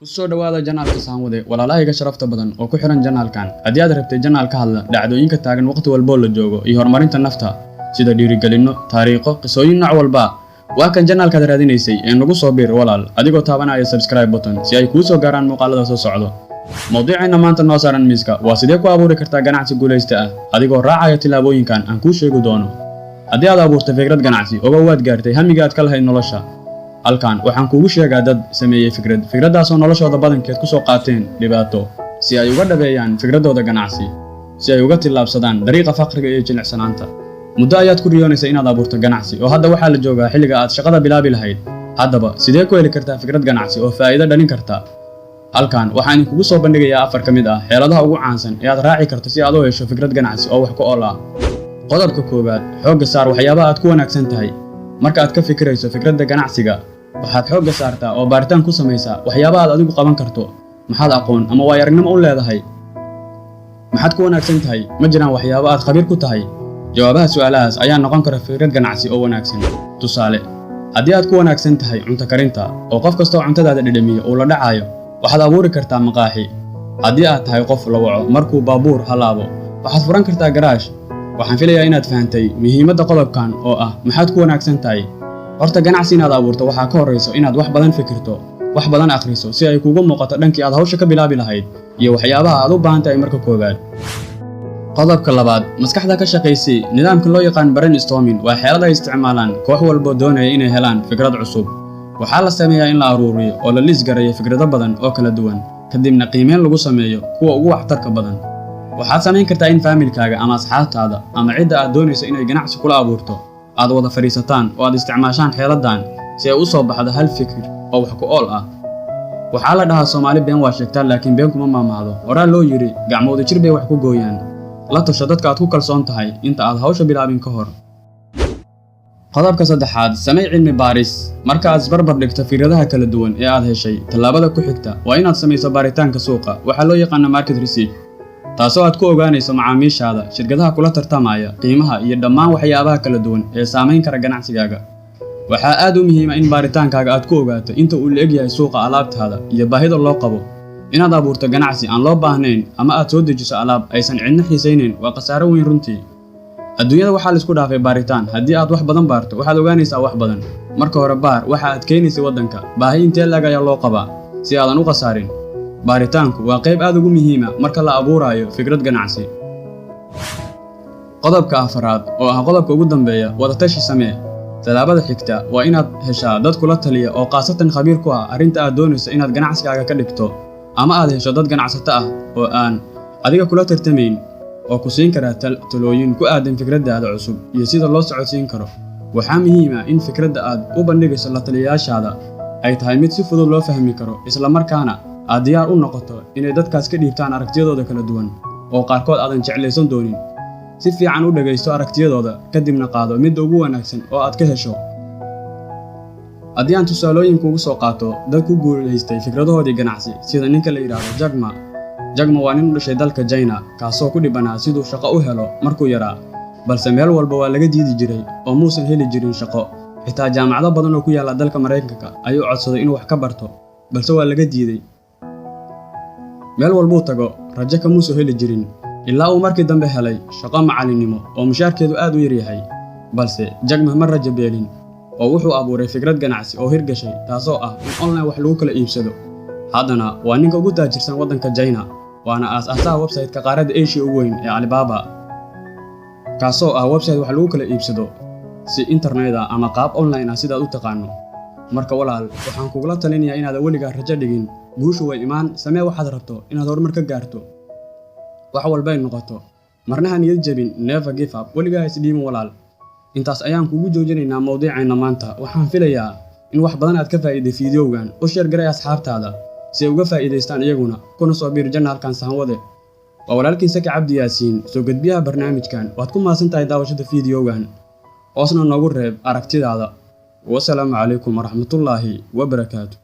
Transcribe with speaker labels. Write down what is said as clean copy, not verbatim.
Speaker 1: kusoo dhawaada janaalka Saamwade walaalahayga sharafta badan oo ku xiran janaalkan haddii aad rabtay janaal ka hadla dhacdooyinka taagan waqti walba la joogo iyo horumarinta nafta sida dhiirigelino taariikho qisooyin nooc walba waa kan janaalka aad raadinaysay ee nagu soo biir walaal adigoo taabanaya subscribe button si ay kuu soo gaaraan muuqaalada soo socdo mowduuceena maanta noo saaran miiska waa sidee ku abuuri kartaa ganacsi guulaysta ah adigoo raacaya tilaabooyinkan aan kuu sheegi doono haddii aad abuurtay fikrad ganacsi oo waad gaartay hamiga aad ka lahayd nolosha halkan waxaan kuugu sheegaa dad sameeyay fikradaas oo noloshooda badankeed ku soo qaateen dhibaato si ay uga dhabeeyaan fikradooda ganacsi si ay uga tilaabsadaan dariiqa faqriga iyo jilicsanaanta muddo ayaad ku riyoonaysaa inaad abuurto ganacsi oo hadda waxaa la joogaa xilliga aad shaqada bilaabi lahayd haddaba sidee ku heli kartaa fikrad ganacsi oo faa'iido dhalin karta halkan waxaan kugu soo bandhigayaa 4 ka mid ah xeeladaha ugu caansan ee aad raaci karto si aad u hesho fikrad ganacsi oo wax ku ool ah qodobka koowaad xoogga saar waxyaabaha aad ku wanaagsan tahay marka aad ka fikirayso fikradda ganacsiga waxaad xoogga saartaa oo baaritaan ku samaysaa waxyaabaha aad adigu qaban karto maxaad aqoon ama waayo-aragnimo u leedahay maxaad ku wanaagsan tahay ma jiraan waxyaabo aad khabiir ku tahay jawaabaha su'aalahaas ayaa noqon kara fikrad ganacsi oo wanaagsan tusaale haddii aad ku wanaagsan tahay cunto karinta oo qof kasta oo cuntadaada dhadhamiyo uu la dhacayo waxaad abuuri kartaa maqaaxi haddii aad tahay qof la waco markuu baabuur halaabo waxaad furan kartaa garaash waxaan filayaa inaad fahantay muhiimadda qodobkan oo ah maxaad ku wanaagsan tahay horta ganacsi inaad abuurto waxaa ka horreyso inaad wax badan fikirto wax badan akhriso si ay kuugu muuqato dhankii aad hawsha ka bilaabi lahayd iyo waxyaabaha aad u baahan tahay marka koowaad qodobka labaad maskaxda ka shaqaysii nidaamka loo yaqaan brainstorming waa xeelad ay isticmaalaan koox walba doonaya inay helaan fikrad cusub waxaa la sameeyaa in la aruuriyo oo la liisgareeyo fikrado badan oo kala duwan kadibna qiimeyn lagu sameeyo kuwa ugu waxtarka badan waxaad samayn kartaa in faamilkaaga ama asxaabtaada ama cidda aad doonayso inay ganacsi kula abuurto aad wada fadhiisataan oo aad isticmaashaan xeeladan si ay u soo baxdo hal fikir oo wax ku ool ah waxaa la dhahaa Soomaali been waa sheegtaa laakiin been kuma maamaahdo horaa loo yiri gacmooda jir bay wax ku gooyaan la tasho dadka aad ku kalsoon tahay inta aad hawsha bilaabin ka hor qodobka saddexaad samee cilmi baaris marka aad isbarbar dhigto fikradaha kala duwan ee aad heshay tallaabada ku xigta waa inaad samayso baaritaanka suuqa waxaa loo yaqaan market research taasoo aad ku ogaanayso macaamiishaada shirkadaha kula tartamaya qiimaha iyo dhammaan waxyaabaha kala duwan ee saameyn kara ganacsigaaga waxaa aad u muhiim ah in baaritaankaaga aad ku ogaato inta uu leeg yahay suuqa alaabtaada iyo baahida loo qabo inaad abuurto ganacsi aan loo baahnayn ama aad soo dejiso alaab aysan cidna xiisaynayn waa khasaaro weyn runtii adduunyada waxaa la isku dhaafay baaritaan haddii aad wax badan baarto waxaad ogaanaysaa wax badan marka hore baar waxa aad keenaysay waddanka baahi intee laag ayaa loo qabaa si aadan u khasaarin baaritaanku waa qayb aad ugu muhiima marka la abuurayo fikrad ganacsi qodobka afraad oo ah qodobka ugu dambeeya wadatashi samee talaabada xigta waa inaad heshaa dad kula taliya oo qaasatan khabiir ku ah arrinta aad doonayso inaad ganacsigaaga ka dhigto ama aad hesho dad ganacsato ah oo aan adiga kula tartamayn oo ku siin kara talooyin ku aadan fikradaada cusub iyo sida loo socodsiin karo waxaa muhiim ah in fikradda aad u bandhigayso la taliyayaashaada ay tahay mid si fudud loo fahmi karo isla markaana aad diyaar u noqoto inay dadkaas ka dhiibtaan aragtiyadooda kala duwan oo qaarkood aadan jeclaysan doonin si fiican u dhagaysto aragtiyadooda kadibna qaado midda ugu wanaagsan oo aad ka hesho haddii aan tusaalooyinka ugu soo qaato dad ku guulaystay fikradahoodii ganacsi sida ninka la yidhaahdo Jack Ma waa nin u dhashay dalka China kaasoo ku dhibanaa siduu shaqo u helo markuu yaraa balse meel walba waa laga diidi jiray oo muusan heli jirin shaqo xitaa jaamacado badan oo ku yaala dalka Mareykanka ayuu codsaday inuu wax ka barto balse waa laga diiday meel walbuu tago rajo kama soo heli jirin ilaa uu markii dambe helay shaqo macalinimo oo mushaarkeedu aad u yar yahay balse Jack Ma rajo beelin oo wuxuu abuuray fikrad ganacsi oo hirgashay taasoo ah in online wax lagu kala iibsado haddana waa ninka ugu taajirsan waddanka China waana aasaasaha website-ka qaaradda Asia ugu weyn ee Alibaba kaasoo ah website wax lagu kala iibsado si internet ama qaab online ah sidaad u taqaano marka walaal waxaan kugula talinayaa inaad weligaa rajo dhigin guushu way imaan samee waxaad rabto inaad horumar ka gaarto wax walba ay noqoto marnaha niyad jabin never give up weligaa isdhiibin walaal intaas ayaan kugu joojinaynaa mowduuceena maanta waxaan filayaa in wax badan aad ka faa'iiday fiidiyowgan u share garay asxaabtaada si ay uga faa'iidaystaan iyaguna kuna soo biir janaalkan Saamwade waa walaalkiin Saki Cabdi Yaasiin soo gudbiyaha barnaamijkan waad ku maasan tahay daawashada fiidiyowgan hoosna noogu reeb aragtidaada wassalaamu calaykum waraxmatullaahi wabarakaatuh